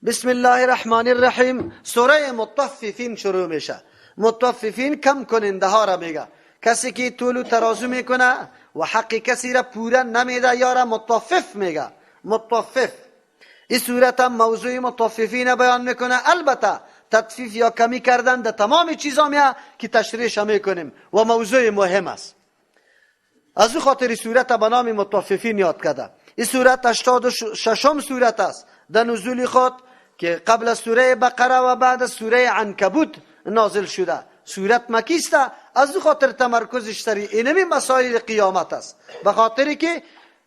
بسم الله الرحمن الرحیم. سوره مطففین شروع میشه. مطففین کم کننده ها را میگه. کسی که طول و ترازو میکنه و حق کسی را پورا نمیده یا را مطفف میگه. مطفف. این صورت هم موضوع مطففین بیان میکنه. البته تطفیف یا کمی کردن در تمام چیزا میه که تشریحش میکنیم و موضوع مهم است. از او خاطر صورت به نام مطففین یاد کرده. این صورت 86م صورت است در نزول خود که قبل از سوره بقره و بعد از سوره عنکبوت نازل شده. صورت مکی است. از او خاطر تمرکزش سر اینمی مسائل قیامت است، به خاطر که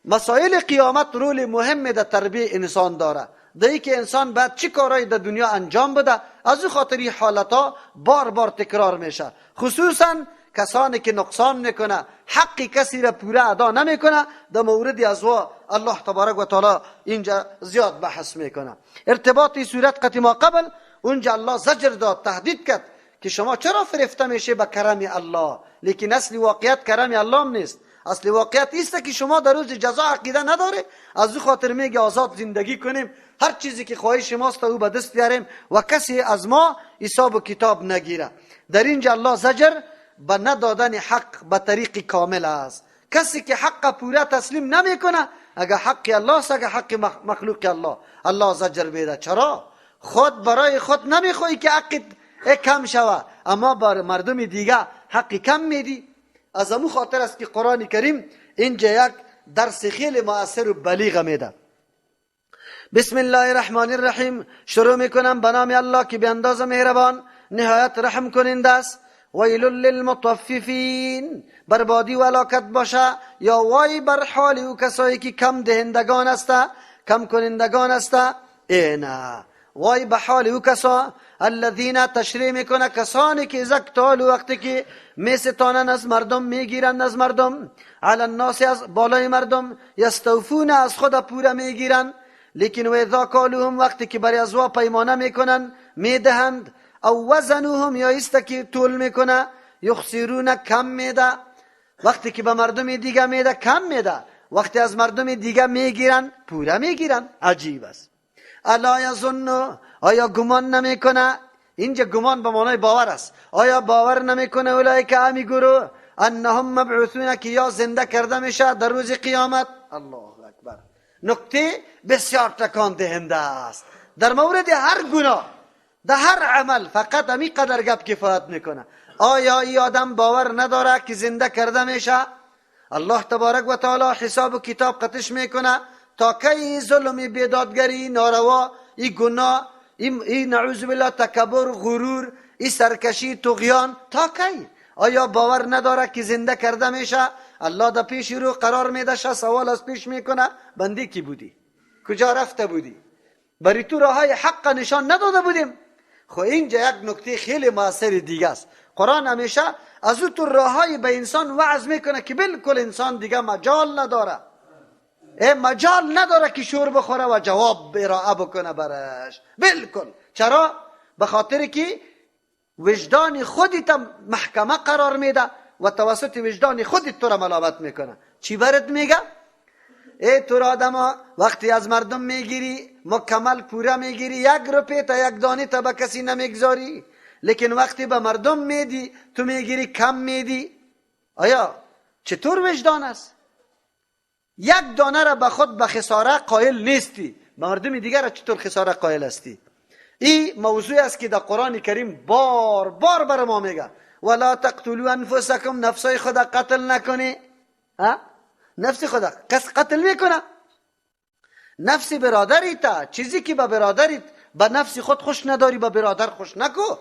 مسائل قیامت رول مهم در تربیت انسان داره. دایی که انسان بعد چی کارایی در دنیا انجام بده، از او خاطر این حالتا بار بار تکرار میشه. خصوصا کسانی که نقصان میکنه، حق کسی را پورا ادا نمیکنه، در مورد از الله تبارک و تعالی اینجا زیاد بحث میکنه. ارتباطی صورت قتی ما قبل اونجا الله زجر داد، تهدید کرد که شما چرا فرفته میشه به کرم الله، لیکن اصلی واقعیت کرم الله نیست. اصلی واقعیت ایست که شما در روز جزا عقیده نداره. از او خاطر میگه آزاد زندگی کنیم، هر چیزی که خواهش ماست او به دست بیاریم و کسی از ما حساب و کتاب نگیره. در اینجا الله زجر به ندادن حق به طریق کامل است. کسی که حق پورا تسلیم نمیکنه، اگر حق الله است، اگر حق مخلوق الله زجر میده. چرا؟ خود برای خود نمیخوای که حق کم شوه، اما بر مردم دیگه حق کم میدی. از همون خاطر است که قرآن کریم اینجا یک درس خیلی مؤثر و بلیغ میده. بسم الله الرحمن الرحیم. شروع میکنم به نام الله که به اندازه مهربان نهایت رحم کننده است. ویل للمطففین. بربادی و هلاکت باشه یا وای بر حال او کسایی که کم دهندگان است، کم کنندگان است. اینا وای به حال او کسا الذین، تشریح میکنه کسانی که زکتال وقتی که میستانن از مردم، میگیرن از مردم، علی الناس، از بالای مردم، یستوفون، از خود پورا میگیرن، لیکن و اذا کالوهم، وقتی که برای ازوا پیمانه میکنن میدهند، او وزنوهم، یا است که طول میکنه، یخسرون، کم میده. وقتی که به مردم دیگه میده کم میده، وقتی از مردم دیگه میگیرن پورا میگیرن. عجیب است. الا یظن، آیا گمان نمیکنه؟ اینجا گمان به معنای باور است. آیا باور نمیکنه اولئک، همی گروه، انهم مبعوثون، که یا زنده کرده میشه در روز قیامت؟ الله اکبر. نکته بسیار تکان دهنده است. در مورد هر گناه، در هر عمل، فقط همی قدر گپ کفایت میکنه. آیا این آدم باور نداره که زنده کرده میشه؟ الله تبارک و تعالی حساب و کتاب قطش میکنه تا کی ظلم، بیدادگری، ناروا، این گناه، این نعوذ بالله تکبر، غرور، این سرکشی، طغیان، تا کی؟ آیا باور نداره که زنده کرده میشه؟ الله در پیش رو قرار میده، سوال از پیش میکنه بندی کی بودی؟ کجا رفته بودی؟ بری تو راهای حق نشان نداده بودیم؟ خو اینجا یک نکته خیلی موثر دیگه است. قرآن همیشه از او تو راهای به انسان وعظ میکنه که بالکل انسان دیگه مجال نداره، مجال نداره که شور بخوره و جواب ارائه بکنه برش. بالکل. چرا؟ به خاطر که وجدان خودت محکمه قرار میده و توسط وجدان خودت تو را ملامت میکنه. چی برات میگه؟ تو را آدم وقتی از مردم میگیری مکمل پورا میگیری، 1 روپیه تا 1 دانه تا به کسی نمیگذاری، لیکن وقتی به مردم میدی تو میگیری کم میدی. آیا چطور وجدان است؟ 1 دانه را به خود به خساره قائل نیستی، به مردم دیگر را چطور خساره قائل هستی؟ این موضوع است که در قرآن کریم بار بار بر ما میگه ولا تقتلوا انفسکم، نفسای خود قتل نکنی. نفس خدا کس قتل میکنه؟ نفس برادری تا چیزی که به برادریت به نفس خود خوش نداری، به برادر خوش نکو.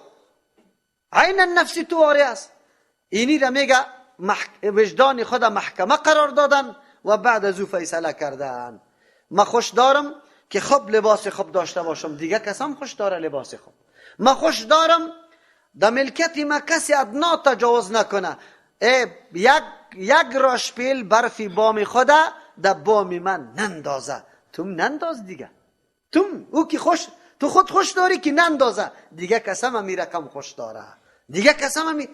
عین النفس تو آره است. اینی را میگه وجدان خود محکمه قرار دادن و بعد از او فیصله کردن. ما خوش دارم که خوب لباس خوب داشته باشم، دیگه کسام خوش داره لباس خوب. ما خوش دارم در ملکت ما کسی ادنا تجاوز نکنه. یک راشپیل برفی بام خدا در بام من نندازه، تو ننداز دیگه. او که خوش، تو خود خوش داری که نندازه، دیگه کسم همی رقم خوش داره، دیگه کسم همی.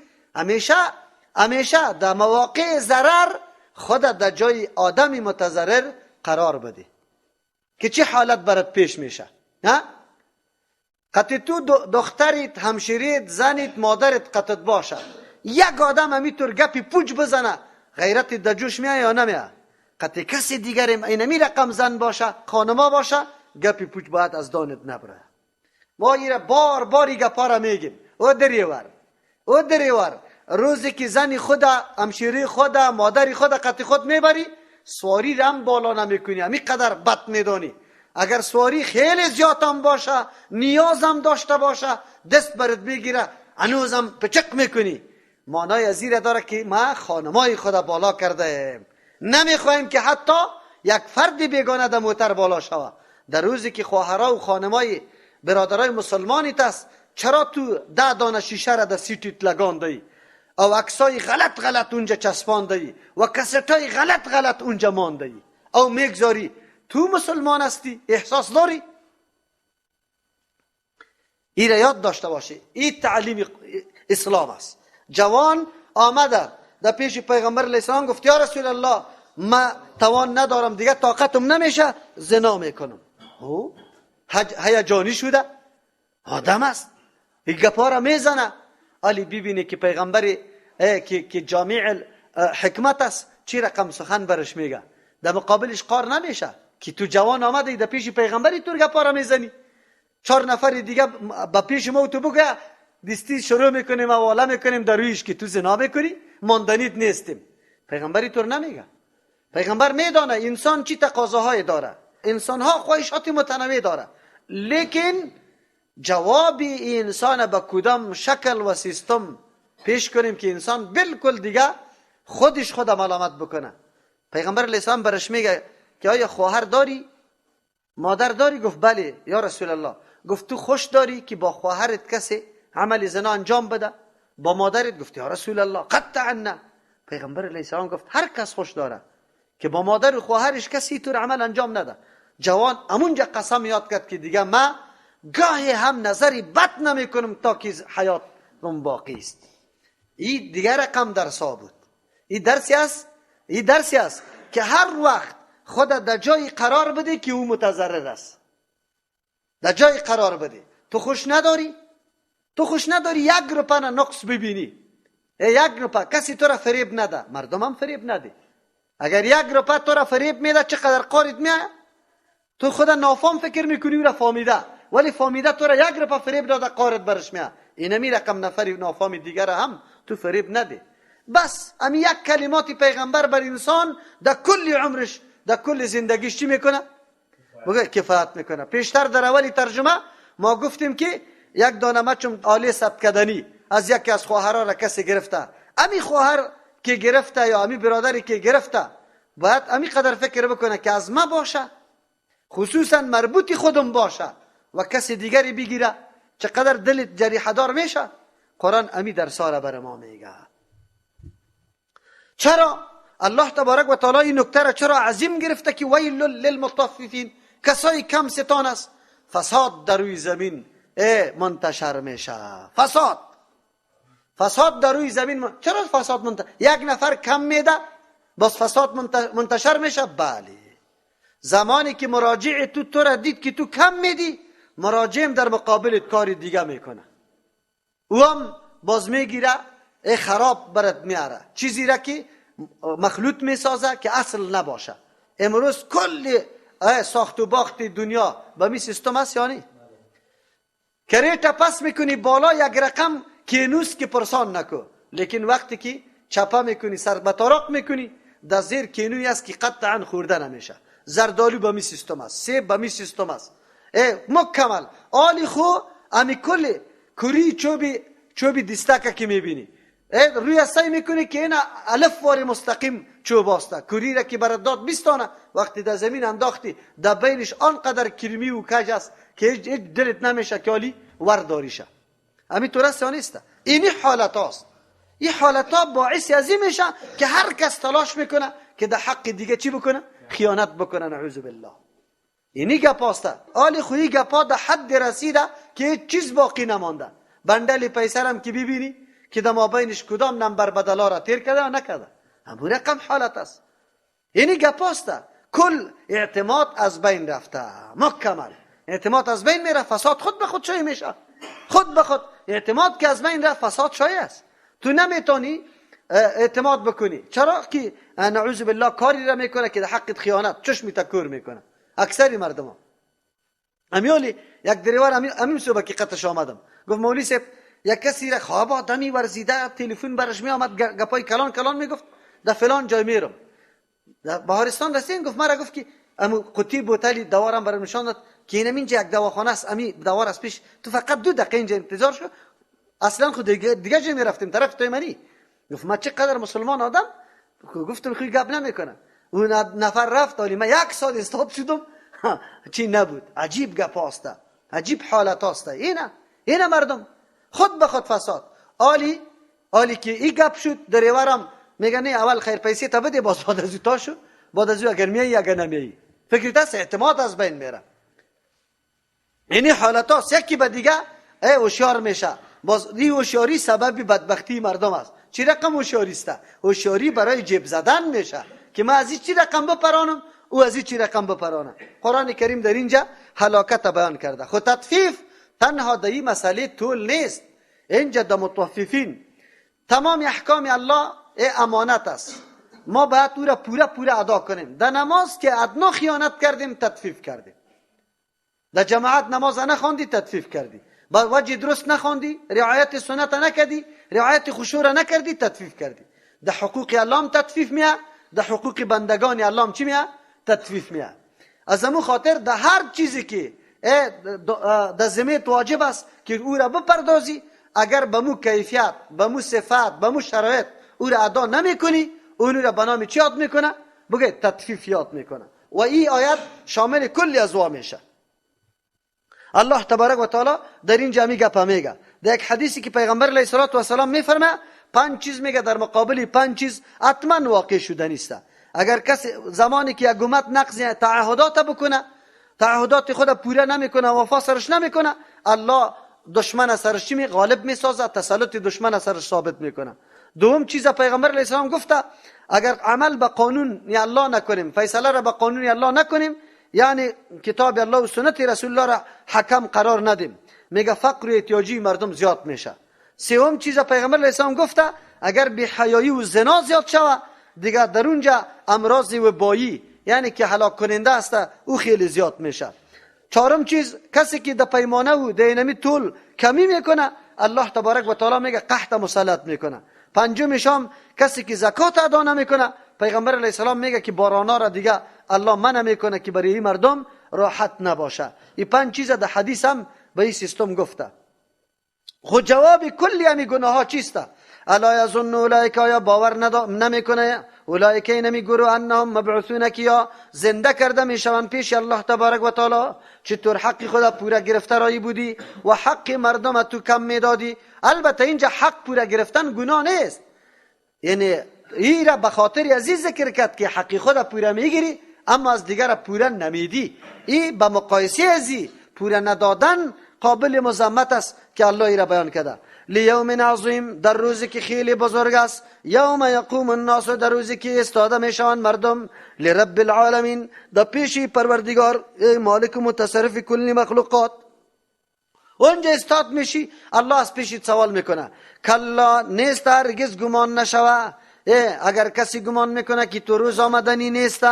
همیشه در مواقع ضرر خود در جای آدمی متضرر قرار بده که چه حالت برات پیش میشه. قطع تو دختریت، همشیریت، زنیت، مادرت قطعت باشه، یک آدم همینطور گپی پوچ بزنه غیرت در جوش میاد یا نمیاد؟ قطع کسی دیگرم اینمی رقم زن باشه، خانما باشه، گپی پوچ باید از دانت نبره. ما ایره بار باری گپا را میگیم. او دریور روزی که زنی خدا، همشیری خدا، مادری خدا قطع خود میبری، سواری رم بالا نمیکنی، همی قدر بد میدانی. اگر سواری خیلی زیادم باشه، نیازم داشته باشه، دست برات بگیره، هنوزم پچق میکنی. معنای ازیره داره که ما خانمای خدا بالا کرده ایم. نمیخوایم که حتی یک فرد بیگانه در موتر بالا شوه. در روزی که خواهرها و خانمای برادرای مسلمانیت است، چرا تو 10 دانه شیشه را در سیتیت لگاندی او عکسای غلط اونجا چسباندی و کسټای غلط اونجا ماندی او میگذاری؟ تو مسلمان هستی، احساس داری؟ این را یاد داشته باشی. این تعلیم اسلام است. جوان آمده در پیش پیغمبر علیه السلام گفت یا رسول الله ما توان ندارم دیگه، طاقتم نمیشه، زنا میکنم. هیجانی شده، آدم است، این گپا را میزنه. علی ببینه که پیغمبر که جامع حکمت است چی رقم سخن برش میگه، در مقابلش قار نمیشه که تو جوان آمده در پیش پیغمبری تو گپا را میزنی. 4 نفر دیگه با پیش ما تو بگه دستی شروع میکنیم و والا میکنیم در رویش که تو زنا میکنی، ماندنیت نیستیم. پیغمبری طور نمیگه. پیغمبر میدانه انسان چی تقاضاهای داره، انسان ها خواهشات متنوع داره، لیکن جواب انسان با کدام شکل و سیستم پیش کنیم که انسان بالکل دیگه خودش خود ملامت بکنه. پیغمبر علیه السلام برش میگه که آیا خواهر داری؟ مادر داری؟ گفت بله یا رسول الله. گفت تو خوش داری که با خواهرت کسی عمل زنا انجام بده؟ با مادرت؟ گفت یا رسول الله قطعا نه. پیغمبر علیه السلام گفت هر کس خوش داره که با مادر و خواهرش کسی طور عمل انجام نده. جوان امونجا قسم یاد کرد که دیگه ما گاهی هم نظری بد نمی کنم تا که حیات رم باقی است. این دیگر رقم درسا بود. این درسی است که هر وقت خود در جای قرار بده که او متضرر است. در جای قرار بده. تو خوش نداری یک روپا نقص ببینی، یک روپا کسی تو را فریب نده، مردم هم فریب نده. اگر یک روپا تو را فریب میده چقدر قارت میاد؟ تو خود نافام فکر میکنی او را فامیده، ولی فامیده تو را یک روپا فریب داده قارت برش میاد. اینمی رقم نفری نافام دیگر هم تو فریب نده. بس امی یک کلمات پیغمبر بر انسان در کل عمرش، در کل زندگیش چی میکنه؟ بگه کفایت میکنه. پیشتر در اولی ترجمه ما گفتیم که یک دانه مچم آلی ثبت کردنی از یکی از خواهرها را کسی گرفته، امی خواهر که گرفته یا امی برادری که گرفته باید امی قدر فکر بکنه که از ما باشه، خصوصا مربوطی خودم باشه و کسی دیگری بگیره چقدر دلت جریحه دار میشه. قرآن امی در سال بر ما میگه. چرا الله تبارک و تعالی این نکته را چرا عظیم گرفته که ویل للمطففین، کسایی کم ستان است، فساد در روی زمین منتشر میشه. فساد در روی زمین. چرا فساد منتشر؟ یک نفر کم میده بس فساد منتشر میشه. بله، زمانی که مراجع تو را دید که تو کم میدی، مراجعم در مقابلت کاری دیگه میکنه، او هم باز میگیره خراب برات میاره، چیزی را که مخلوط میسازه که اصل نباشه. امروز کل ساخت و باخت دنیا با می سیستم است یا نه؟ کریتا پس میکنی بالا یک رقم کینوس که پرسان نکو، لیکن وقتی که چپا میکنی سر بطارق میکنی در زیر کینوی است که قطعا خورده نمیشه. زردالو با می سیستم است، سیب با می سیستم است، مکمل آلی خو امی کل کری چوبی دستکه که میبینی روی سعی میکنی که این الف وار مستقیم چوب است. کری را که برات داد بیستانه، وقتی در زمین انداختی در بینش آنقدر کرمی و کج است که هیچ دلت نمیشه که آلی ورداریشه. امی تو رست یا نیست؟ اینی حالت هاست. این حالت ها باعث ازی میشه که هر کس تلاش میکنه که در حق دیگه چی بکنه؟ خیانت بکنه. نعوذ بالله. اینی گپاسته. آلی خویی گپا در حد رسیده که هیچ چیز باقی نمانده. بندل پیسرم که ببینی که در مابینش کدام نمبر بدلا را تیر کرده و نکرده، همون رقم حالت است. اینی گپاسته. کل اعتماد از بین رفته مکمل. اعتماد از بین میره، فساد خود به خود شایع میشه. خود به خود اعتماد که از بین رفت، فساد شایع است. تو نمیتونی اعتماد بکنی. چرا که نعوذ بالله کاری را میکنه که در حق خیانت چشمی تکور میکنه اکثر مردم. امیالی یک دریور امیم صبح که قطعش آمدم گفت مولی صاحب یک کسی را خواب آدمی ورزیده، تلفن برش می آمد گپای کلان کلان میگفت در فلان جای میرم. در بهارستان رسید گفت مرا گفت که امو قطی بوتلی دوارم برام نشان داد که اینم اینجا یک دواخانه است، امی دوار از پیش تو فقط 2 دقیقه اینجا انتظار شو. اصلا خود دیگه جای میرفتیم طرف تیمنی. گفت ما چقدر مسلمان آدم، گفتم خیلی گپ نمیکنه. اون نفر رفت ولی من 1 ساعت استاپ شدم چی نبود. عجیب گپ است، عجیب حالت است. اینا مردم خود به خود فساد. عالی که این گپ شد دریورم میگه نه اول خیر پیسه تا بده، باز بعد از تا شو، بعد از اگر میای اگر نمیای فکر دست اعتماد از بین میره. یعنی حالت هست یکی به دیگه هوشیار میشه. باز این هوشیاری سبب بدبختی مردم است. چی رقم هوشیاری است؟ هوشیاری برای جیب زدن میشه که من از این چی رقم بپرانم، او از این چی رقم بپرانه. قرآن کریم در اینجا هلاکت بیان کرده. خود تطفیف تنها در این مسئله طول نیست. اینجا در مطففین تمام احکام الله امانت است. ما باید او را پورا ادا کنیم. در نماز که ادنا خیانت کردیم تطفیف کردیم. در جماعت نماز نخواندی تطفیف کردی. با وجه درست نخواندی، رعایت سنت نکردی، رعایت خشوع نکردی، تطفیف کردی. در حقوق الله هم تطفیف میاد، در حقوق بندگان الله هم چی میاد؟ تطفیف میاد. از همون خاطر در هر چیزی که در ذمت واجب است که او را بپردازی، اگر به مو کیفیت، به مو صفات، به مو شرایط او را ادا نمیکنی، اون را به نام چی یاد میکنه؟ بگه تطفیف یاد میکنه. و این آیت شامل کلی ازوا میشه. الله تبارک و تعالی در این جمعی گپ میگه. در یک حدیثی که پیغمبر علیه الصلاه و السلام میفرمه 5 چیز میگه در مقابل 5 چیز حتما واقع شدنی است. اگر کسی زمانی که حکومت نقض تعهدات بکنه، تعهدات خود پوره نمیکنه، وفا سرش نمیکنه، الله دشمن سرش چی غالب میسازه، تسلط دشمن سرش ثابت میکنه. دوم چیز پیغمبر علیه السلام گفته اگر عمل به قانون الله نکنیم، فیصله را به قانون الله نکنیم، یعنی کتاب الله و سنت رسول الله را حکم قرار ندیم، میگه فقر و احتیاجی مردم زیاد میشه. سوم چیز پیغمبر علیه السلام گفته اگر بی حیایی و زنا زیاد شوه، دیگه در اونجا امراض و بایی یعنی که هلاک کننده است او خیلی زیاد میشه. چهارم چیز کسی که در پیمانه و دینمی طول کمی میکنه، الله تبارک و تعالی میگه قحط مسلط میکنه. پنجمش هم کسی که زکات ادا نمیکنه، پیغمبر علیه السلام میگه که بارانا را دیگه الله منع میکنه که برای این مردم راحت نباشه. این 5 چیز در حدیث هم به این سیستم گفته. خود جواب کلی همی گناه ها چیست؟ الا یظن اولئک، یا باور نمیکنه اولئک اینمی گروه انهم مبعوثون، کیا زنده کرده میشوند پیش الله تبارک و تعالی. چطور حق خدا پورا گرفته رایی بودی و حق مردم تو کم میدادی. البته اینجا حق پورا گرفتن گناه نیست، یعنی این را به خاطر عزیز ذکر کرد که حق خدا پورا میگیری اما از دیگر پورا نمیدی. این به مقایسه ازی پورا ندادن قابل مذمت است که الله ای را بیان کرده. لیوم عظیم، در روزی که خیلی بزرگ است. یوم یقوم الناس، در روزی که استاده میشوند مردم. لرب العالمین، در پیش پروردگار مالک متصرف کل مخلوقات. اونجا استاد میشی، الله از پیشت سوال میکنه. کلا نیست، هرگز گمان نشوه. اگر کسی گمان میکنه که تو روز آمدنی نیست،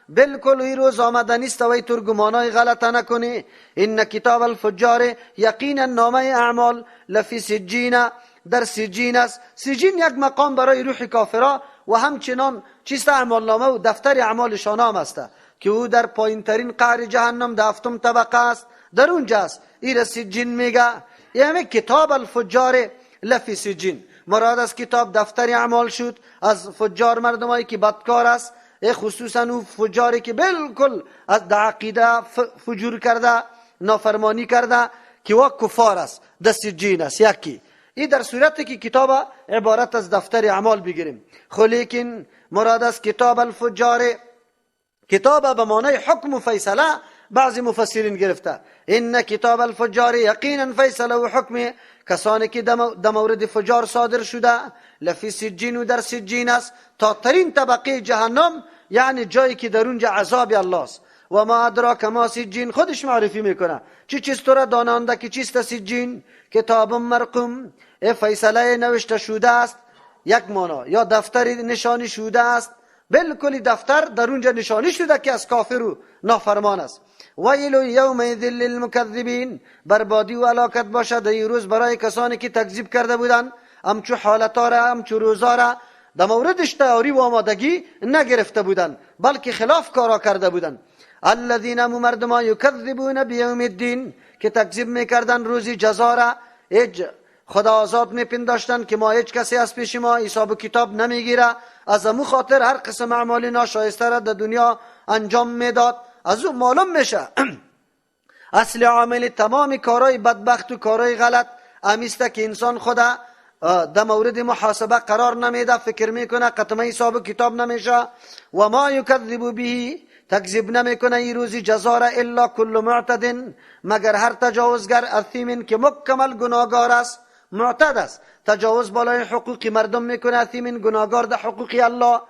بالکل این روز آمدنی است و ای تو گمانای غلط نکنی. این کتاب الفجار، یقینا نامه اعمال، لفی سجین، در سجین است. سجین یک مقام برای روح کافرا و همچنان چیست اعمال نامه و دفتر اعمالشان هم است که او در پایین ترین قعر جهنم در 7م طبقه است، در اونجاست. این سجین میگه، یعنی کتاب الفجار لفی سجین. مراد از کتاب دفتر اعمال شد از فجار، مردمایی که بدکار است، خصوصا او فجاری که بالکل از عقیده فجور کرده، نافرمانی کرده که وا کفار است، دست جین است. یکی این در صورتی که کتاب عبارت از دفتر اعمال بگیریم. لیکن مراد از کتاب الفجار، کتاب به معنای حکم و فیصله بعضی مفسرین گرفته. این کتاب الفجار، یقینا فیصله و حکم کسانی که در مورد فجار صادر شده، لفی سجین، و در سجین است، تا ترین طبقه جهنم، یعنی جایی که در اونجا عذاب الله است. و ما ادراک ما سجین، خودش معرفی میکنه چی چیز تو را دانانده که چیست سجین؟ کتاب مرقوم، فیصله نوشته شده است. یک مانا یا دفتر نشانی شده است، بالکل دفتر در اونجا نشانی شده که از کافر و نافرمان است. ویل یومئذ للمکذبین، بربادی و هلاکت باشد این روز برای کسانی که تکذیب کرده بودند. همچو حالتا را، همچو روزا را در موردش تیاری و آمادگی نگرفته بودند، بلکه خلاف کارا کرده بودند. الذین مردمان یکذبون بیوم الدین، که تکذیب میکردن روزی جزا را. خدا آزاد میپنداشتن که ما هیچ کسی از پیش ما حساب و کتاب نمیگیره، از امو خاطر هر قسم اعمال ناشایسته را در دنیا انجام میداد. از اون معلوم میشه اصل عامل تمام کارهای بدبخت و کارهای غلط امیسته که انسان خدا در مورد محاسبه قرار نمیده، فکر میکنه قطمه حساب و کتاب نمیشه. و ما یکذب به، تکذیب نمیکنه این روزی جزا را، الا کل معتد، مگر هر تجاوزگر، اثیم که مکمل گناهگار است. معتد است، تجاوز بالای حقوق مردم میکنه، اثیم گناهگار در حقوق الله.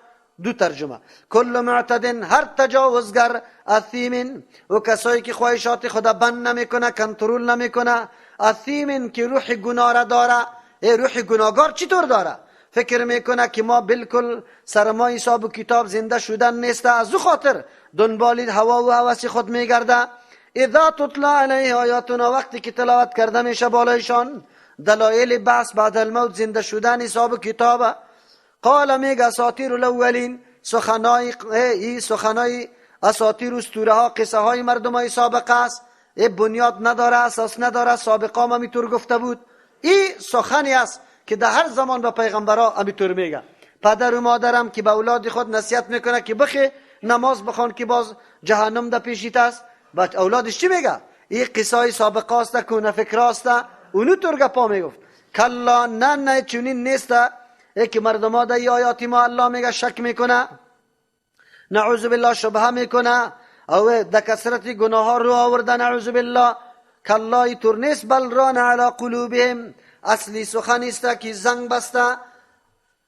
دو ترجمه، کل معتد هر تجاوزگر، اثیم و کسایی که خواهشات خدا بند نمیکنه، کنترل نمیکنه. اثیم که روح گناه را داره. روح گناهگار چطور داره؟ فکر میکنه که ما بالکل سر ما حساب و کتاب زنده شدن نیست، از او خاطر دنبال هوا و هوس خود میگرده. اذا تطلع علیه آیاتنا، وقتی که تلاوت کرده میشه بالایشان دلایل بحث بعد الموت، زنده شدن، حساب و کتاب، قال میگه اساطیر الاولین، سخنای اساطیر، اسطوره ها، قصه های مردم های سابقه است. بنیاد نداره، اساس نداره، سابقا هم میتور گفته بود. این سخنی است که در هر زمان به پیغمبرها همینطور میگه. پدر و مادرم که به اولاد خود نصیحت میکنه که بخی نماز بخوان که باز جهنم در پیشیت است، بعد اولادش چی میگه؟ این قصه های سابقه است، کونه فکر است، اونو طور گپا میگفت. کلا نه چونین نیست که مردم ها در ای آیات ما الله میگه شک میکنه، نعوذ بالله شبهه میکنه، او در کثرت گناه ها رو آورده، نعوذ بالله. کلا ای طور نیست، بل ران علی قلوبهم، اصلی سخنی است که زنگ بسته،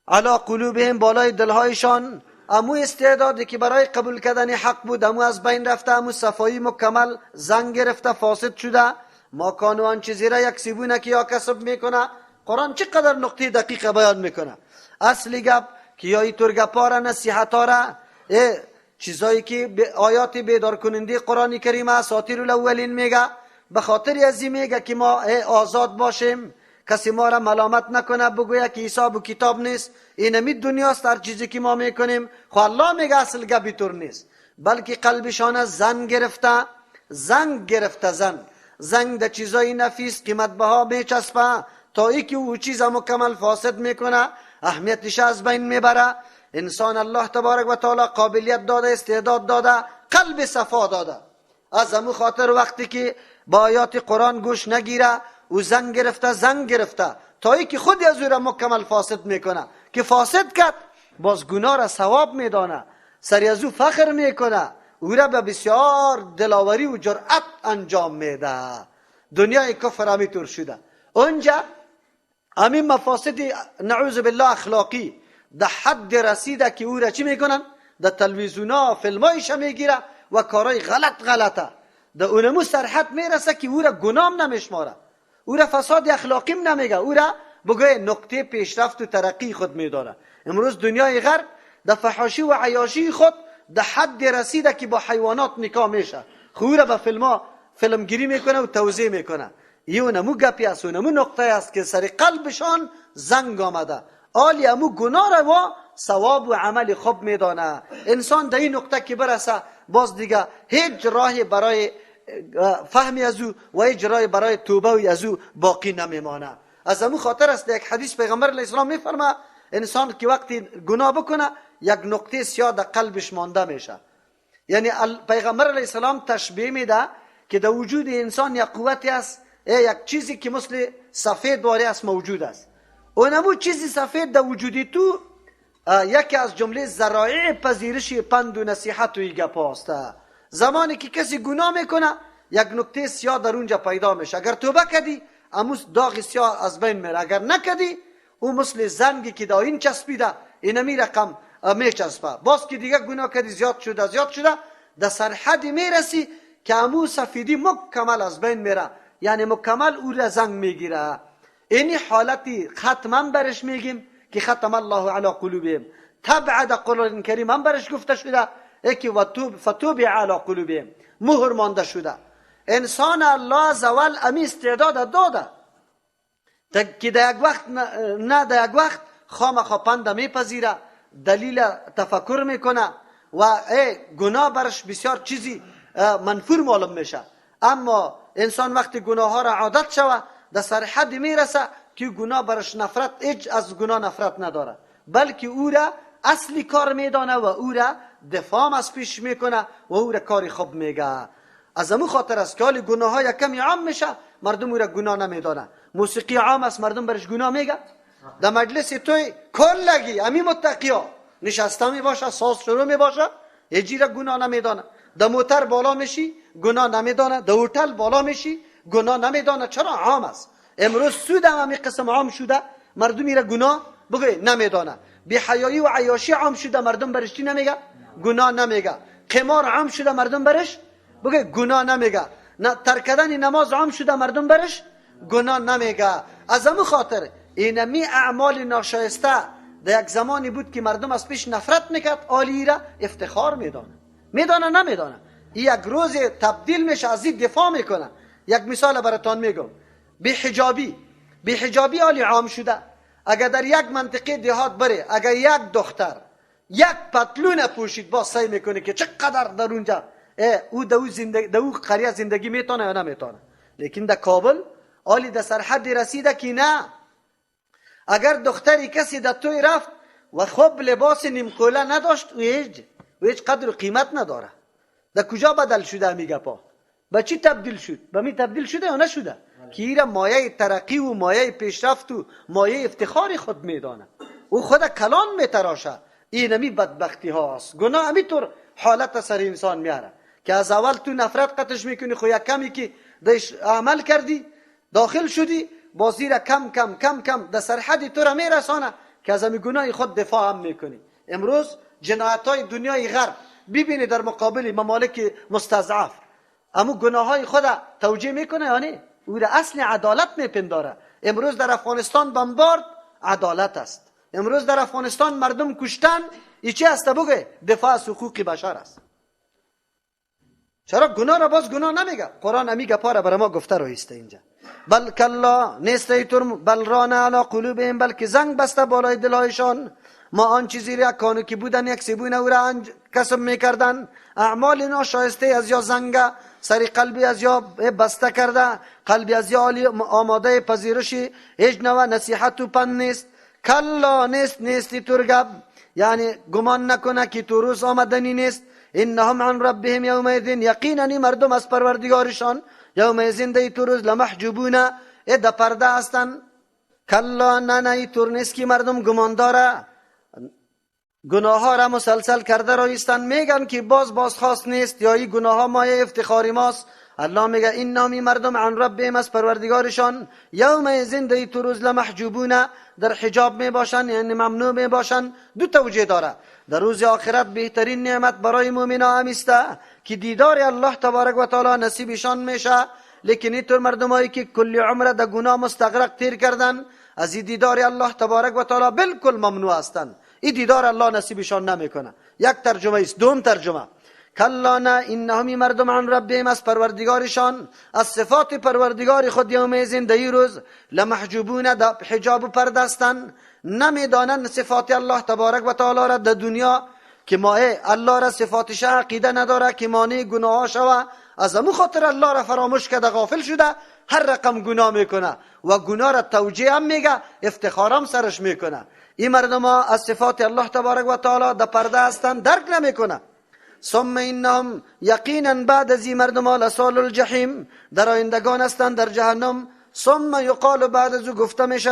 علی قلوبهم بالای دلهایشان. امو استعدادی که برای قبول کردن حق بود امو از بین رفته، امو صفایی مکمل زنگ گرفته، فاسد شده. ما کانو آن چیزی را یکسبونه که یا کسب میکنه. قرآن چقدر نقطه دقیق بیان میکنه. اصلی گپ که یا اینطور گپا را، نصیحت ها را، چیزایی که آیات بیدار کننده قرآن کریم اساطیر الاولین میگه، به خاطر ازی میگه که ما آزاد باشیم، کسی ما را ملامت نکنه، بگویه که حساب و کتاب نیست، اینمی دنیاست هر چیزی که ما میکنیم. خو الله میگه اصل گپی طور نیست، بلکه قلبشان زنگ گرفته. زنگ در چیزای نفیس قیمت بها میچسبه، تا ای که او چیز مکمل فاسد میکنه، اهمیتش از بین میبره. انسان الله تبارک و تعالی قابلیت داده، استعداد داده، قلب صفا داده. از همون خاطر وقتی که با آیات قرآن گوش نگیره، او زنگ گرفته تا ای که خودی از او را مکمل فاسد میکنه، که فاسد کرد باز گناه را ثواب میدانه، سری از او فخر میکنه، او را به بسیار دلاوری و جرأت انجام میده. دنیای کفر همینطور شده. اونجا همین مفاسد نعوذ بالله اخلاقی در حد رسیده که او را چی میکنن؟ در تلویزیونا فیلمایش میگیره و کارهای غلطه در اونمو سرحد میرسه که او را گناه نمیشماره، او را فساد اخلاقی نمیگه، او را بگه نقطه پیشرفت و ترقی خود میداره. امروز دنیای غرب در فحاشی و عیاشی خود در حد رسیده که با حیوانات نکاح میشه، او را به فیلمگیری میکنه و توزیع میکنه. اونمو گپی است، اونمو نقطه است که سر قلبشان زنگ آمده، آلی امو گناه را و ثواب و عمل خوب میدانه. انسان در این نقطه که برسه، باز دیگه هیچ راهی برای فهمی از او و هیچ راهی برای توبه و از او باقی نمیمانه. از امو خاطر است یک حدیث پیغمبر علیه السلام میفرمه انسان که وقتی گناه بکنه یک نقطه سیاه در قلبش مانده میشه. یعنی پیغمبر علیه السلام تشبیه میده که در وجود انسان یک قوتی است، یک چیزی که مثل سفید واری است موجود است. اونمو چیزی سفید در وجودی تو یکی از جمله ذرایع پذیرش پند و نصیحت و گپا است. زمانی که کسی گناه میکنه یک نقطه سیاه در اونجا پیدا میشه، اگر توبه کردی امو داغ سیاه از بین میره، اگر نکردی او مثل زنگی که دا این چسبیده اینمی رقم میچسبه. باز که دیگه گناه کردی زیاد شده در سرحد میرسی که امو سفیدی مکمل از بین میره، یعنی مکمل او را زنگ میگیره. اینی حالتی ختم برش میگیم که ختم الله علی قلوبهم. تبع در قرآن کریم هم برش گفته شده یکی و فتوبع علی قلوبهم، مهر مانده شده. انسان الله زوال امی استعداد داده که در یک وقت نه در یک وقت خامخا پند میپذیره، دلیل تفکر میکنه و گناه برش بسیار چیزی منفور معلوم میشه. اما انسان وقتی گناه ها را عادت شوه در سر حد میرسه که گناه برش نفرت، هیچ از گناه نفرت نداره، بلکه او را اصلی کار میدانه و او را دفاع از پیش میکنه و او را کاری خوب میگه. از امو خاطر است که حالی گناه های کمی عام میشه مردم او را گناه نمیدانه. موسیقی عام است مردم برش گناه میگه. در مجلس توی کلگی امی متقیا نشسته می باشه، ساز شروع می باشه، هیچی را گناه نمیدانه. در موتر بالا میشی گناه نمیدانه، در هتل بالا میشی گناه نمیدانه. چرا؟ عام است. امروز سود هم همی قسم عام شده، مردمی را گناه بگه نمیدانه. بی حیایی و عیاشی عام شده، مردم برش چی نمیگه؟ گناه نمیگه. قمار عام شده، مردم برش بگه گناه نمیگه. ترکدن نماز عام شده، مردم برش گناه نمیگه. از همون خاطر اینمی اعمال ناشایسته در یک زمانی بود که مردم از پیش نفرت میکرد، آلی را افتخار میدانه نمیدانه. یک روز تبدیل میشه، از این دفاع میکنه. یک مثال براتون میگم. بی حجابی آلی عام شده. اگر در یک منطقه دیهات بره، اگر یک دختر یک پتلون پوشید، با سعی میکنه که چقدر در اونجا او در او قریه زندگی میتونه یا نمیتونه. لیکن در کابل آلی در سرحد رسیده که نه، اگر دختری کسی در توی رفت و خوب لباس نیمکوله نداشت و هیچ قدر و قیمت نداره. در کجا بدل شده میگه پا؟ به چی تبدیل شد؟ به می تبدیل شده یا نشده؟ که ایره مایه ترقی و مایه پیشرفت و مایه افتخار خود میدانه، او خود کلان میتراشه. اینمی بدبختی هاست. گناه همینطور حالت سر انسان میاره که از اول تو نفرت قطعش میکنی، خو یک کمی که داش عمل کردی داخل شدی، بازی را کم کم کم کم در سرحد تو را میرسانه که از همین گناه خود دفاع هم میکنی. امروز جنایت های دنیای غرب ببینی در مقابل ممالک مستضعف امو گناه های خود توجیه میکنه یا نه؟ او را اصل عدالت میپنداره. امروز در افغانستان بمبارد عدالت است. امروز در افغانستان مردم کشتن ای چی است؟ بگه دفاع از حقوق بشر است. چرا گناه را باز گناه نمیگه؟ قرآن امی گپا را برای ما گفته رویسته اینجا. بل کلا نیست ایتر بل ران علی قلوبهم، بلکه زنگ بسته بالای دلایشان ما آن چیزی را کانو که بودن یک سیبون او را کسب میکردن. اعمال ناشایسته از یا زنگ سری قلبی از یا بسته کرده، قلبی از یا آماده پذیرشی هیچ نوع نصیحت و پند نیست. کلا نیستی ترگب، یعنی گمان نکنه که تو روز آمدنی نیست. انهم عن ربهم یومئذ، یقینا مردم از پروردگارشان یومئذ در تو روز لمحجوبون، در پرده هستن. کلا نه طور نیست که مردم گمان داره گناه ها را مسلسل کرده رایستن، میگن که باز خاص نیست یا این گناه ها مایه افتخاری ماست. الله میگه این نامی مردم عن ربهم از پروردگارشان یومئذ در تو روز لمحجوبون، در حجاب می باشن، یعنی ممنوع می باشن. دو توجیه داره. در روز آخرت بهترین نعمت برای مؤمنان همیسته که دیدار الله تبارک و تعالی نصیبشان میشه. لیکن اینطور مردمایی که کل عمر در گناه مستغرق تیر کردن، از این دیدار الله تبارک و تعالی بالکل ممنوع هستند. این دیدار الله نصیبشان نمیکنه. یک ترجمه است. دوم ترجمه کلا نه اینهم مردم عن ربهم از پروردگارشان، از صفات پروردگار خود یومئذ در روز لمحجوبون، در حجاب و پرده هستند. نمیدانند صفات الله تبارک و تعالی را در دنیا که ما الله را صفاتش عقیده نداره که مانع گناه شوه. از همون خاطر الله را فراموش کرده، غافل شده، هر رقم گناه میکنه و گناه را توجیه هم میگه، افتخارم سرش میکنه. این مردم ها از صفات الله تبارک و تعالی در پرده هستند، درک نمیکنه. ثم انهم یقینا بعد از این مردم ها لصال الجحیم، در آیندگان هستند در جهنم. ثم یقال بعد از او گفته میشه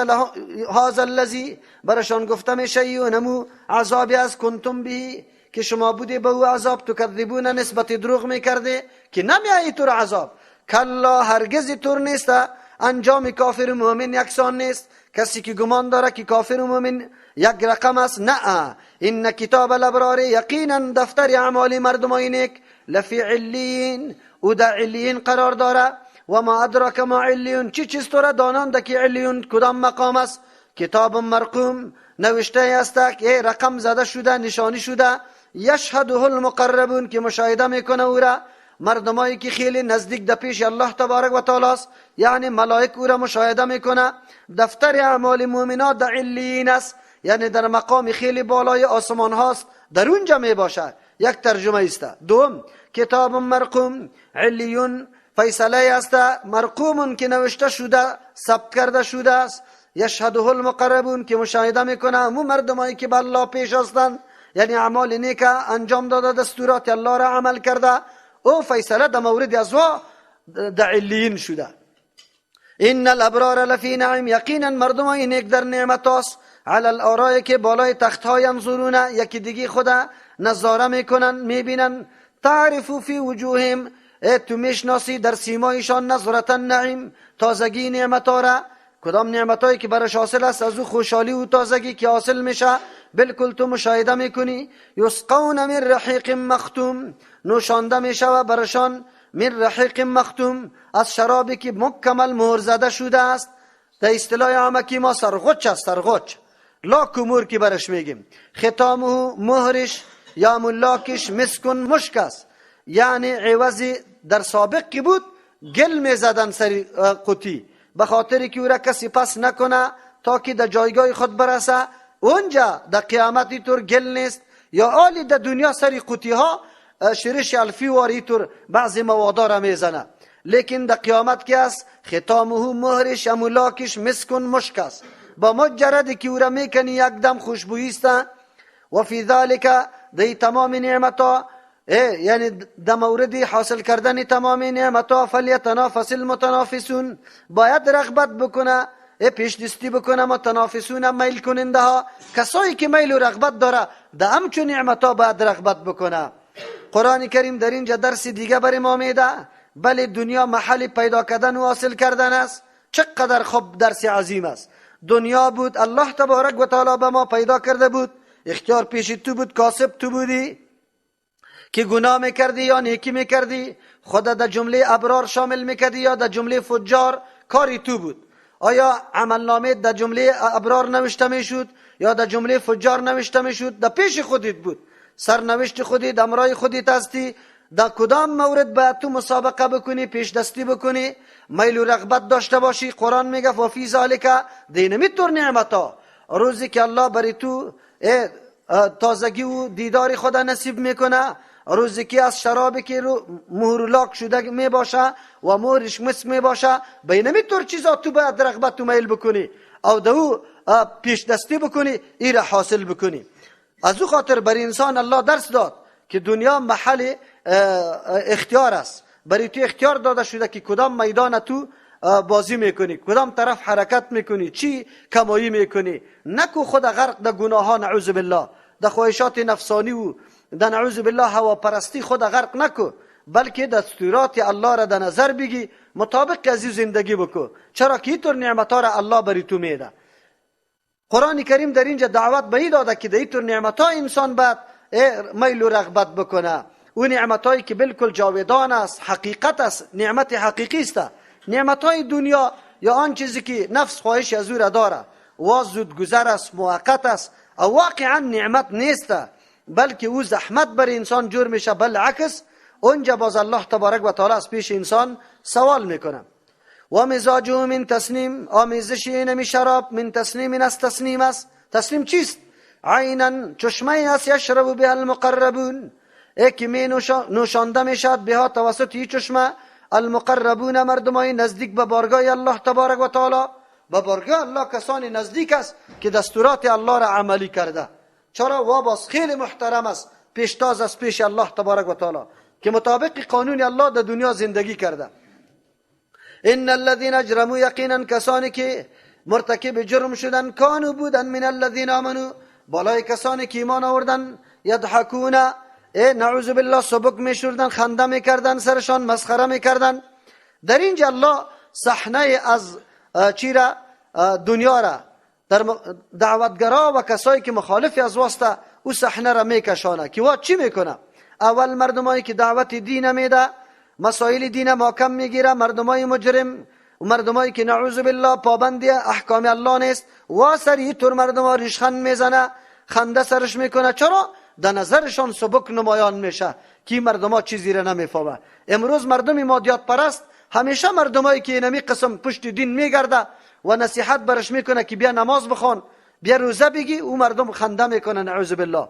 هذا الذی، برشان گفته میشه یونمو عذابی از کنتم به، که شما بودی به او عذاب تکذبون، نسبت دروغ میکرده که نمیایی تو عذاب. کلا هرگز طور نیست، انجام کافر و مؤمن یکسان نیست. کسی که گمان داره که کافر و مؤمن یک رقم است، نه. این کتاب الابرار، یقینا دفتر اعمال مردمان نیک لفی علیین، او در علیین قرار داره. و ما ادراک ما علیون، چی چیز تو را دانانده که علیون کدام مقام است؟ کتاب مرقوم، نوشته است که رقم زده شده، نشانی شده. یشهده المقربون، که مشاهده میکنه او را مردمایی که خیلی نزدیک در پیش الله تبارک و تعالی است، یعنی ملائک او را مشاهده میکنه. دفتر اعمال مؤمنات در علیین است، یعنی در مقام خیلی بالای آسمان هاست، در اونجا می باشه. یک ترجمه است. دوم، کتاب مرقوم، علیون فیصله است، مرقوم که نوشته شده، ثبت کرده شده است. یشهده المقربون، که مشاهده میکنه همو مردمایی که به الله پیش هستند، یعنی اعمال نیک انجام داده، دستورات الله را عمل کرده، او فیصله در مورد ازوا در علیین شده. ان الابرار لفی نعیم، یقینا مردمای نیک در نعمت است. علی الارائک، که بالای تخت ها ینظرون، یکی دیگه خدا نظاره میکنن، میبینن. تعرف فی وجوههم، تو میشناسی در سیمایشان نظرت النعیم، تازگی نعمت ها را. کدام نعمت هایی که برش حاصل است، از او خوشحالی و تازگی که حاصل میشه بالکل تو مشاهده میکنی. یسقون من رحیق مختوم، نوشانده میشه و برشان من رحیق مختوم، از شرابی که مکمل مهر زده شده است. در اصطلاح عامه ما سرغوچ است، سرغوچ لا کمور که برش میگیم. ختامه، مهرش یا ملاکش مسکن، مشک است. یعنی عوضی در سابق که بود گل میزدن سری قطی، به خاطر که او را کسی پس نکنه تا که در جایگاه خود برسه. اونجا در قیامتی طور گل نیست. یا آلی در دنیا سری قطی ها شرش الفی واری طور بعضی موادا را میزنه، لیکن در قیامت که است ختامه، مهرش امولاکش مسکن، مشک است. با مجردی که او را میکنی یک دم خوشبویی است. و فی ذالک، دی تمام نعمتا، یعنی در مورد حاصل کردن تمام نعمتا، فلیتنافس المتنافسون، باید رغبت بکنه، پیش دستی بکنه متنافسون، میل کننده ها، کسایی که میل و رغبت داره در همچون نعمتا باید رغبت بکنه. قرآن کریم در اینجا درس دیگه بر ما میده. بله دنیا محل پیدا کردن و حاصل کردن است. چقدر خوب درس عظیم است. دنیا بود، الله تبارک و تعالی به ما پیدا کرده بود، اختیار پیش تو بود، کاسب تو بودی که گناه میکردی یا نیکی میکردی، خدا در جمله ابرار شامل میکردی یا در جمله فجار، کاری تو بود. آیا عملنامه در جمله ابرار نوشته میشد یا در جمله فجار نوشته میشد؟ در پیش خودت بود، سرنوشت خودت، امرای خودت هستی. در کدام مورد باید تو مسابقه بکنی، پیش دستی بکنی، میل و رغبت داشته باشی؟ قرآن میگه و فی ذالک، دینمی طور نعمتا، روزی که الله بری تو تازگی و دیدار خدا نصیب میکنه، روزی که از شرابی که رو مهر لاک شده می باشه و مهرش مس می باشه، بینمی طور چیزا تو باید رغبت و میل بکنی او دو پیش دستی بکنی، این را حاصل بکنی. از او خاطر بر انسان الله درس داد که دنیا محل اختیار است. برای تو اختیار داده شده که کدام میدان تو بازی میکنی، کدام طرف حرکت میکنی، چی کمایی میکنی. نکو خود غرق در گناه ها، نعوذ بالله، در خواهشات نفسانی و در نعوذ بالله هوا پرستی خود غرق نکو، بلکه دستورات الله را در نظر بگی، مطابق از زندگی بکو. چرا که اینطور نعمتها را الله بری تو میده. قرآن کریم در اینجا دعوت به این داده که در اینطور نعمتها انسان باید میل و رغبت بکنه. اون نعمتهایی که بالکل جاودان است، حقیقت است، نعمت حقیقی است. نعمتهای دنیا یا آن چیزی که نفس خواهش از او را داره و زود گذر است، موقت است، او واقعا نعمت نیست، بلکه او زحمت بر انسان جور میشه. بالعکس اونجا باز الله تبارک و تعالی از پیش انسان سوال میکنه. و مزاجه من تسنیم، آمیزش اینمی شراب من تسنیم از تسنیم است. تسنیم چیست؟ عینا، چشمه است، یشرب بها المقربون، که می نوشانده میشد بها توسط این چشمه المقربون، مردمای نزدیک به بارگاه الله تبارک و تعالی. به بارگاه الله کسانی نزدیک است که دستورات الله را عملی کرده. چرا؟ واباس خیلی محترم است، پیشتاز است پیش الله تبارک و تعالی، که مطابق قانون الله در دنیا زندگی کرده. ان الذين اجرموا، یقینا کسانی که مرتکب جرم شدن، کانوا بودن من الذين آمنوا، بالای کسانی که ایمان آوردن، یضحکون، نعوذ بالله سبک میشوردن، خنده میکردن، سرشان مسخره میکردن. در اینجا الله صحنه از چیرا دنیا را در دعوتگرا و کسایی که مخالف از واسطه او صحنه را میکشانه که وا چی میکنه. اول مردمایی که دعوت دین میده، مسائل دین محکم میگیره، مردمای مجرم و مردمایی که نعوذ بالله پابند احکام الله نیست، و سری طور مردما ریشخند میزنه، خنده سرش میکنه. چرا؟ در نظرشان سبک نمایان میشه که مردما چیزی را نمیفهمه. امروز مردم مادیات پرست همیشه مردمایی که اینمی قسم پشت دین میگرده و نصیحت برش میکنه که بیا نماز بخوان، بیا روزه بگی، او مردم خنده میکنه نعوذ بالله.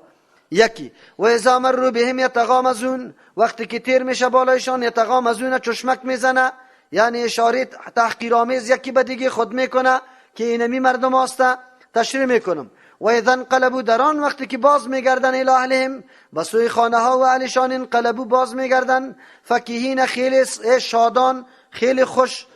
یکی و اذا مروا بهم یتغامزون، وقتی که تیر میشه بالایشان، یتغامزون چشمک میزنه، یعنی اشاره تحقیرآمیز یکی به دیگه خود میکنه که اینمی مردم هسته. تشریح میکنم. و اذا انقلبوا، در آن وقتی که باز میگردن الی اهلهم، به سوی خانه ها و اهلشان، انقلبوا باز میگردن، فکهین خیلی شادان، خیلی خوش.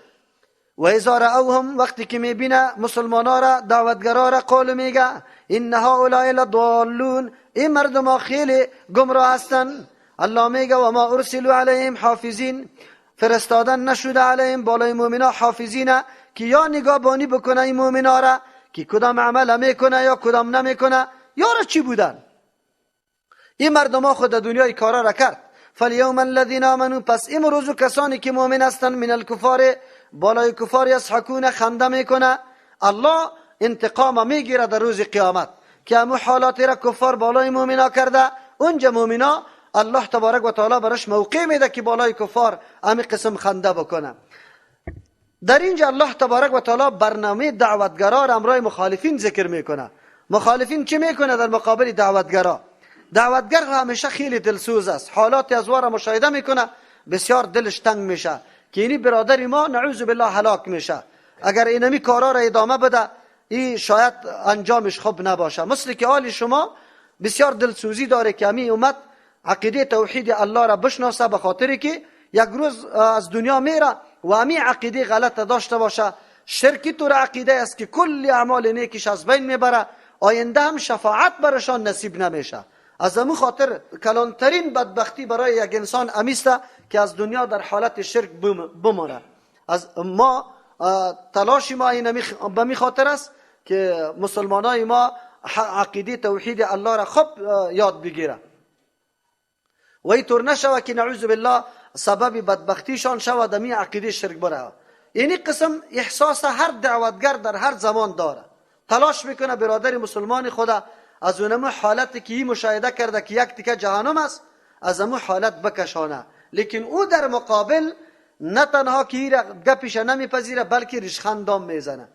و اذا رأوهم، وقتی که میبینه مسلمانا را، دعوتگرا را، قول میگه ان هؤلاء لضالون، این مردم ها خیلی گمراه هستن. الله میگه و ما ارسلوا علیهم حافظین، فرستادن نشده علیهم بالای مؤمنا حافظین، که یا نگهبانی بکنه این مؤمنا را که کدام عمل میکنه یا کدام نمیکنه، یا را چی بودن. این مردم ها خود دنیای کارا را کرد. فالیوم الذین آمنوا، پس امروز کسانی که مؤمن هستند، من الکفار، بالای کفار، یضحکون، خنده میکنه. الله انتقام میگیره در روز قیامت که همون حالاتی را کفار بالای مؤمنا کرده، اونجا مؤمنا الله تبارک و تعالی برش موقع میده که بالای کفار همین قسم خنده بکنه. در اینجا الله تبارک و تعالی برنامه دعوتگرا را امرای مخالفین ذکر میکنه. مخالفین چی میکنه در مقابل دعوتگرا؟ دعوتگر همیشه خیلی دلسوز است، حالات از واره مشاهده میکنه، بسیار دلش تنگ میشه که اینی برادری ما نعوذ بالله هلاک میشه، اگر اینمی کارا را ادامه بده این شاید انجامش خوب نباشه. مثل که آل شما بسیار دلسوزی داره که امی امت عقیده توحید الله را بشناسه، به خاطری که یک روز از دنیا میره و امی عقیده غلط داشته باشه. شرکی طور عقیده است که کل اعمال نیکش از بین میبره، آینده هم شفاعت برشان نصیب نمیشه. از امو خاطر کلانترین بدبختی برای یک انسان امیسته که از دنیا در حالت شرک بمانه. از ما تلاش ما اینمی به می خاطر است که مسلمانای ما عقیده توحید الله را خوب یاد بگیره و اینطور نشوه که نعوذ بالله سبب بدبختیشان شود دمی عقیده شرک بره. اینی قسم احساس هر دعوتگر در هر زمان داره، تلاش میکنه برادر مسلمان خدا از اونمو حالتی که مشاهده کرده که یک تیکه جهنم است، از امو حالت بکشانه. لیکن او در مقابل نه تنها که گپیش نمیپذیره بلکه ریشخندام میزنه.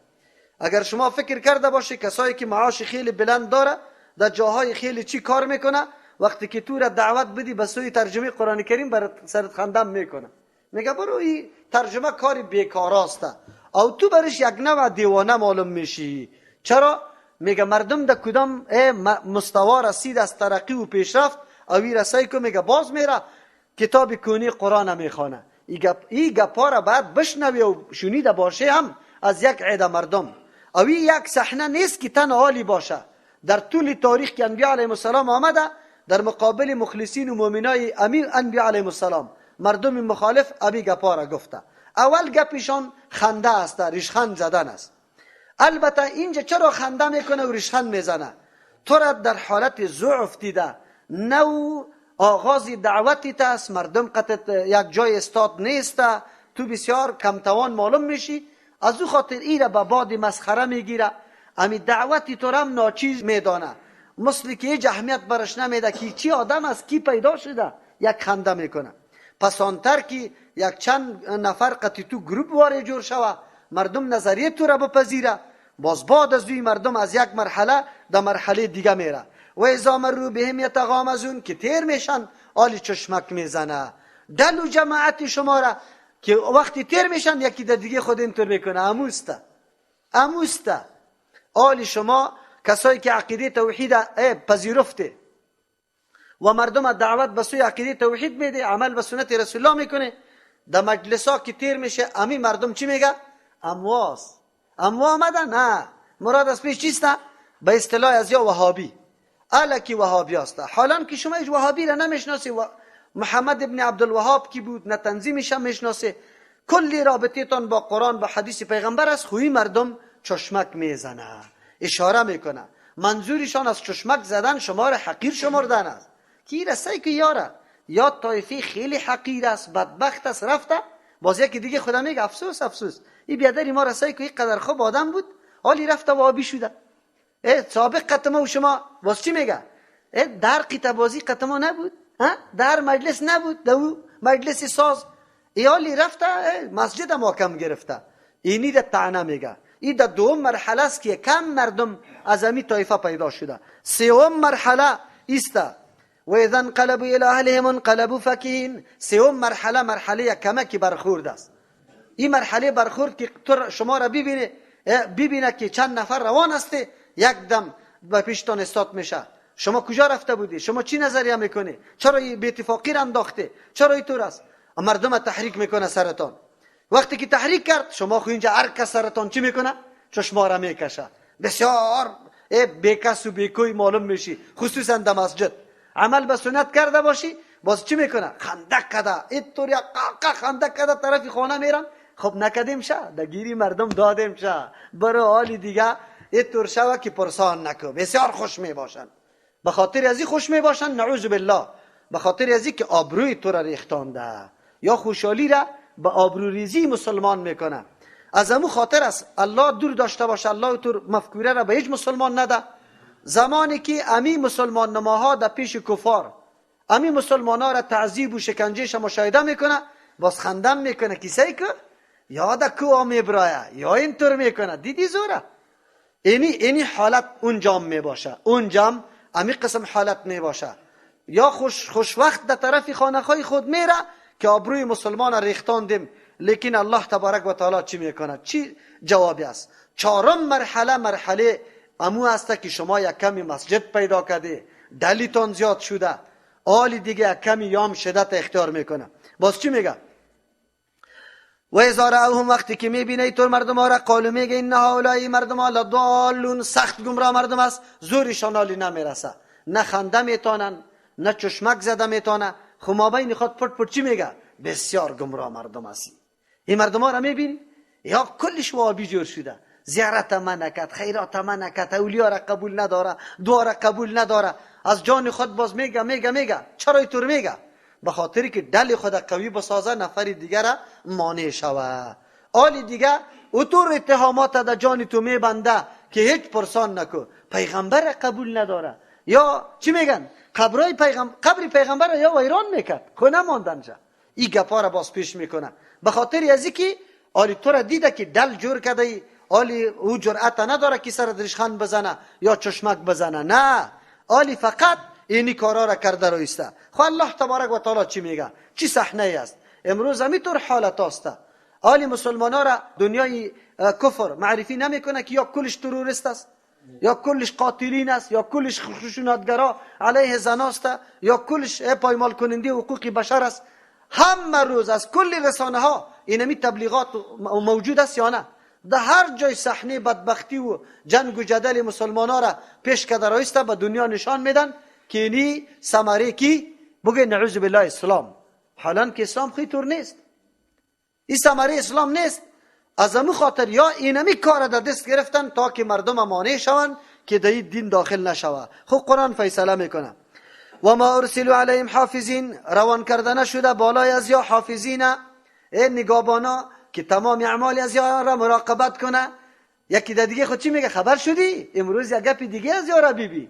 اگر شما فکر کرده باشی کسایی که معاش خیلی بلند داره در جاهای خیلی چی کار میکنه، وقتی که تو را دعوت بدی به سوی ترجمه قرآن کریم برات سرت خندم میکنه، میگه برو این ترجمه کاری بیکاراسته، او تو برش یک نوع دیوانه معلوم میشی. چرا؟ میگه مردم در کدام مستوا رسید از ترقی و پیشرفت، اوی رسایی که میگه باز میره کتاب کونی قرآن میخوانه. این گپا را باید بشنوی و شنیده باشه هم از یک عده مردم. اوی یک صحنه نیست که تن عالی باشه. در طول تاریخ که انبیاء علیهم السلام آمده در مقابل مخلصین و مؤمنای امیر انبیاء علیهم السلام مردم مخالف ابی گپا را گفته. اول گپشان خنده است، ریشخند زدن است. البته اینجا چرا خنده میکنه و ریشخند میزنه؟ تو را در حالت ضعف دیده، نو آغاز دعوتی است، مردم قطعت یک جای استاد نیست، تو بسیار کمتوان معلوم میشی، از او خاطر ای را به باد مسخره میگیره، امی دعوتی تو را هم ناچیز میدانه، مثل که هیچ اهمیت برش نمیده که چی آدم است، کی پیدا شده، یک خنده میکنه. پس آنتر که یک چند نفر قطعی تو گروپ وارد جور شوه، مردم نظریه تو را بپذیره، باز بعد از دوی مردم از یک مرحله در مرحله دیگه میره. و اذا مروا بهم یتغامزون، که تیر میشن آلی چشمک میزنه. دل و جماعت شما را که وقتی تیر میشن یکی در دیگه خود اینطور میکنه، اموسته. آلی شما کسایی که عقیده توحید پذیرفته و مردم دعوت به سوی عقیده توحید میده، عمل به سنت رسول الله میکنه، در مجلسا که تیر میشه امی مردم چی میگه؟ امواس آمده؟ نه، مراد از پیش چیست؟ به اصطلاح از یا وهابی، الکی وهابی است. حالا که شما هیچ وهابی را نمیشناسی، محمد ابن عبدالوهاب کی بود، نه تنظیمش هم میشناسی، کلی رابطه تان با قرآن با حدیث پیغمبر است، خوی مردم چشمک میزنه، اشاره میکنه. منظورشان از چشمک زدن شما را حقیر شمردن است. کی رسایی که یاره یا طایفه خیلی حقیر است، بدبخت است، رفته. باز یکی دیگه خدا میگه افسوس افسوس، این بیادری ما رسایی که این قدر خوب آدم بود، حالی رفته و آبی شده. سابق قطمه و شما باز چی میگه؟ در قیتبازی قطمه نبود، در مجلس نبود، دو مجلس ساز، ایالی رفته مسجد ما کم گرفته. اینی ده طعنه میگه. این ده دوم مرحله است که کم مردم از امی طایفه پیدا شده. سوم مرحله ایسته و اذا انقلبوا الى اهلهم انقلبوا فکهین. سوم مرحله مرحله کمکی برخورد است. این مرحله برخورد که تو شما را ببینه که چند نفر روان است، یک دم به پیشتان استاد میشه. شما کجا رفته بودی؟ شما چی نظریه میکنی؟ چرا به اتفاقی را انداخته؟ چرا اینطور است؟ مردم تحریک میکنه سرطان. وقتی که تحریک کرد، شما خو اینجا هر کس سرطان چی میکنه؟ چشما را میکشه. بسیار بیکس و بیکوی معلوم میشی، خصوصا در مسجد. عمل به سنت کرده باشی، باز چی میکنه؟ خندق کده، اینطور یا قاقا خندق کده طرف خانه میرن. خب نکدیم شه، دگیری مردم دادیم شه، برای حالی دیگه اینطور شوه که پرسان نکو. بسیار خوش میباشن، به خاطر ازی خوش میباشن، نعوذ بالله، به خاطر ازی که آبروی تو را ریختانده یا خوشحالی را به آبروریزی مسلمان میکنه. از امو خاطر است الله دور داشته باشه، الله تو مفکوره را به هیچ مسلمان نده. زمانی که امی مسلمان نماها در پیش کفار امی مسلمان ها را تعذیب و شکنجهش مشاهده میکنه، باز خندم میکنه کسی که یاد کو میبرایه یا اینطور میکنه. دیدی زوره؟ اینی حالت اونجام میباشه، اونجام امی قسم حالت میباشه. یا خوش وقت در طرف خانه‌های خود میره که آبروی مسلمان ریختاندیم، لیکن الله تبارک و تعالی چی میکنه؟ چی جوابی است؟ چهارم مرحله امو است که شما یک کمی مسجد پیدا کرده، دلیتان زیاد شده، آلی دیگه یک کمی یام شدت اختیار میکنه. باز چی میگه؟ و اذا رأوهم، وقتی که میبینه اینطور مردم ها را، قالو میگه این هؤلاء مردم ها لضالون، سخت گمراه مردم است، زورشان حالی نمیرسه، نه خنده میتونن نه چشمک زده میتونه. خب ما بین خود پرت چی میگه؟ بسیار گمراه مردم هستی. این مردم ها را میبینی یا کلش وابی جور شده، زیارت ما نکد، خیرات ما نکد، اولیاء را قبول نداره، دعا را قبول نداره. از جان خود باز میگه. چرا اینطور میگه؟ به خاطری که دل خود قوی بسازه، نفر دیگر را مانع شوه. آلی دیگه اوتور اتهامات در جان تو میبنده که هیچ پرسان نکو، پیغمبر قبول نداره، یا چی میگن؟ قبر پیغمبر یا ویران میکرد، خونه ماندن جا. این گپا را باز پیش میکنه. به خاطر ازی که آلی تو را دیده که دل جور کده، آلی او جرأت نداره که سر درشخان بزنه یا چشمک بزنه، نه، آلی فقط اینی کارا را کرده رویسته. خو الله تبارک و تعالی چی میگه؟ چی صحنه است؟ امروز همیطور حالت است. آلی مسلمان ها را دنیای کفر معرفی نمیکنه که یا کلش تروریست است، یا کلش قاتلین است، یا کلش خشونتگرا علیه زن است، یا کلش پایمال کننده حقوق بشر است. همه روز از کل رسانه ها اینمی تبلیغات موجود است یا نه؟ در هر جای صحنه بدبختی و جنگ و جدل مسلمان ها را پیش کرده رایسته، به دنیا نشان میدن که اینی ثمره کی بگه نعوذ بالله اسلام. حالا که اسلام خیلی طور نیست، این ثمره اسلام نیست. از همون خاطر یا اینمی کار در دست گرفتن تا که مردم مانع شوند که در این دین داخل نشوه. خب قرآن فیصله میکنه و ما ارسلوا علیهم حافظین، روان کردن شده بالای از یا حافظین، نگابانا که تمام اعمال از یا را مراقبت کنه. یکی دیگه خود چی میگه؟ خبر شدی امروز یک گپ دیگه از یا را بیبی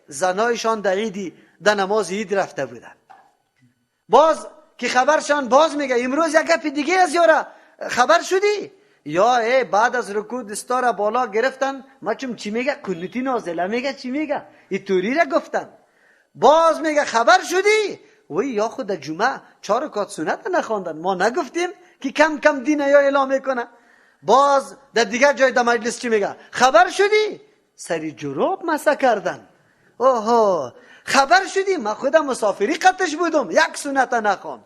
زنایشان در عیدی در نماز عید رفته بودن، باز که خبرشان باز میگه امروز یک گپ دیگه از یا را خبر شدی، یا بعد از رکوع دستا را بالا گرفتن، ما چی میگه؟ قنوتی نازله میگه، چی میگه؟ این توری را گفتن، باز میگه خبر شدی. وی یا خود جمعه 4 رکعت سنت نخواندن، ما نگفتیم که کم کم دین یا اعلام میکنه. باز در دیگر جای در مجلس چی میگه؟ خبر شدی؟ سری جراب مسا کردن. اوه خبر شدی؟ ما خودم مسافری قطش بودم، یک سنت نخوان.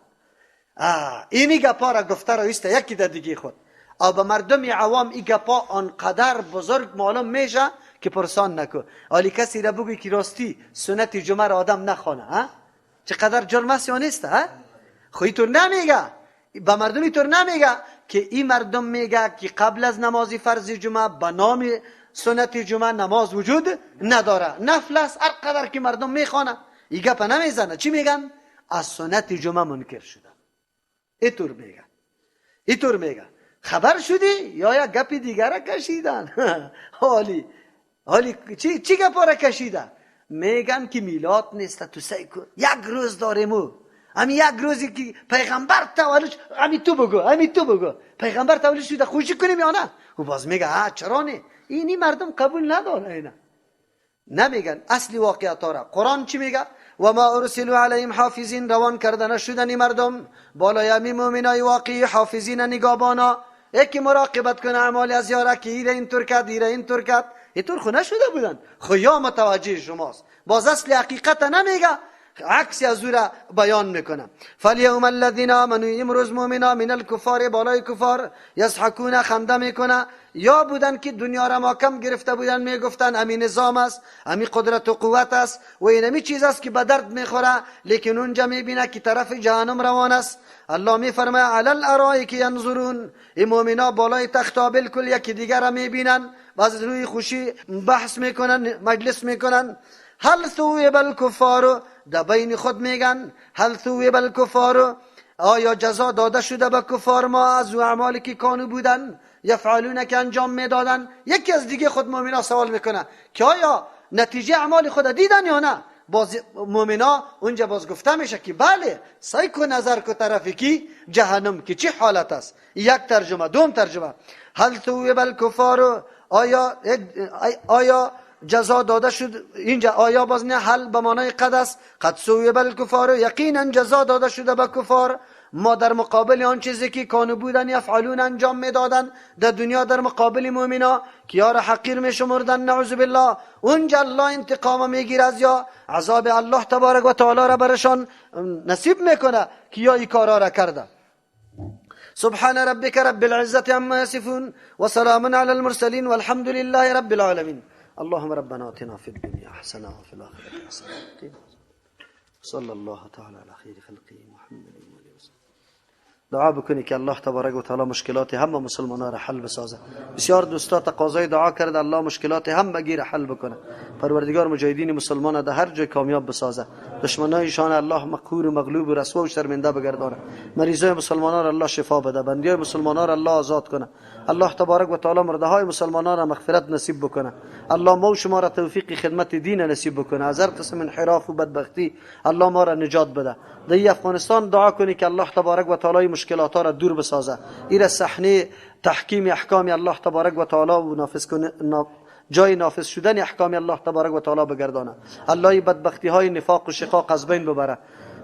اینی گپا را گفته رایسته یکی در دیگه خود. او به مردم عوام این گپا آنقدر بزرگ معلوم میشه که پرسان نکو. حالی کسی را بگوی که راستی سنت جمعه را آدم نخوانه، چقدر جرم است یا نیست؟ خوی تو نمیگه، به مردم اینطور نمیگه که این مردم میگه که قبل از نماز فرض جمعه به نام سنت جمعه نماز وجود نداره، نفل است، هر قدر که مردم میخوانه. این گپ نمیزنه. چی میگن؟ از سنت جمعه منکر شدن. اینطور میگه خبر شدی یا یک گپ دیگر کشیدن. حالی چی گپ را کشیدن؟ میگن که میلاد نیست، تو سعی کن یک روز داریم، همین یک روزی که پیغمبر تولد، همین تو بگو پیغمبر تولد شده خوشی کنیم یا نه؟ و باز میگه چرا نه؟ اینی مردم قبول نداره. اینا نمیگن اصلی واقعیت را. قرآن چی میگه؟ و ما ارسلوا علیهم حافظین، روان کردن شدن مردم بالای همین مومنای واقعی حافظین، نگابانا، یکی مراقبت کنه اعمال از یاره که ایره اینطور کرد اینطور خو نشده بودن. خو یا متوجه شماست، باز اصل حقیقت نمیگه، عکسی از او را بیان میکنه. فالیوم الذین آمنوا، امروز مؤمنا من الکفار، بالای کفار، یضحکون، خنده میکنه. یا بودن که دنیا را محکم گرفته بودن، میگفتن همین نظام است، همین قدرت و قوت است و اینمی چیز است که به درد میخوره، لیکن اونجا میبینه که طرف جهنم روان است. الله میفرماید علی الارائک ینظرون، این مؤمنا بالای تختا بالکل یکی دیگر را میبینن، باز روی خوشی بحث میکنن، مجلس میکنن. هل ثوب الکفار، در بین خود میگن هل ثوب الکفار، آیا جزا داده شده به کفار ما از او اعمالی که کانو بودن یفعلون، که انجام میدادن؟ یکی از دیگه خود مؤمنا سوال میکنه که آیا نتیجه اعمال خود دیدن یا نه؟ باز مؤمنا اونجا باز گفته میشه که بله، سعی کن نظر کو طرفی کی جهنم که چه حالت است. یک ترجمه. دوم ترجمه هل ثوب الکفار، آیا جزا داده شد. اینجا آیا باز نه، حل به معنای قد است. قد ثوب الکفار، یقینا جزا داده شده به کفار ما در مقابل آن چیزی که کانو بودن یفعلون، انجام میدادن در دنیا در مقابل مؤمنا که یار حقیر میشمردن، نعوذ بالله. اونجا الله انتقام میگیره از یا عذاب الله تبارک و تعالی را برشان نصیب میکنه که یا این کارا را کرده. سبحان ربك رب العزة عما يصفون وسلام على المرسلين والحمد لله رب العالمين. اللهم ربنا آتنا في الدنيا حسنة وفي الآخرة حسنة صلى الله تعالى على خير خلقه محمد وآله وسلم. دعا بکنی که الله تبارک و تعالی مشکلات همه مسلمانان را حل بسازه. بسیار دوستا تقاضای دعا کرده الله مشکلات همه گیر حل بکنه. پروردگار مجاهدین مسلمان در هر جای کامیاب بسازه، دشمنایشان الله مقهور و مغلوب و رسوا و شرمنده بگردانه. مریضای مسلمانان را الله شفا بده، بندیای مسلمانان را الله آزاد کنه. الله تبارک و تعالی مرده های مسلمانان را مغفرت نصیب بکنه. الله ما و شما را توفیق خدمت دین نصیب بکنه. از هر قسم انحراف و بدبختی الله ما را نجات بده. در افغانستان دعا کنی که الله تبارک و تعالی مشکلات را دور بسازه. این صحنه تحکیم احکام الله تبارک و تعالی و نافذ کنه، جای نافذ شدن احکام الله تبارک و تعالی بگردانه. الله بدبختی های نفاق و شقاق از بین ببره.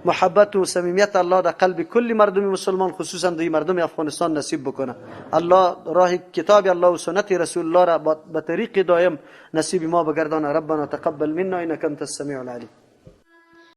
محبت و صمیمیت الله در قلب کل مردم مسلمان، خصوصا در مردم افغانستان نصیب بکنه. الله راه کتاب الله و سنت رسول الله را به طریق دائم نصیب ما بگردانه. ربنا تقبل منا انك انت السميع العليم.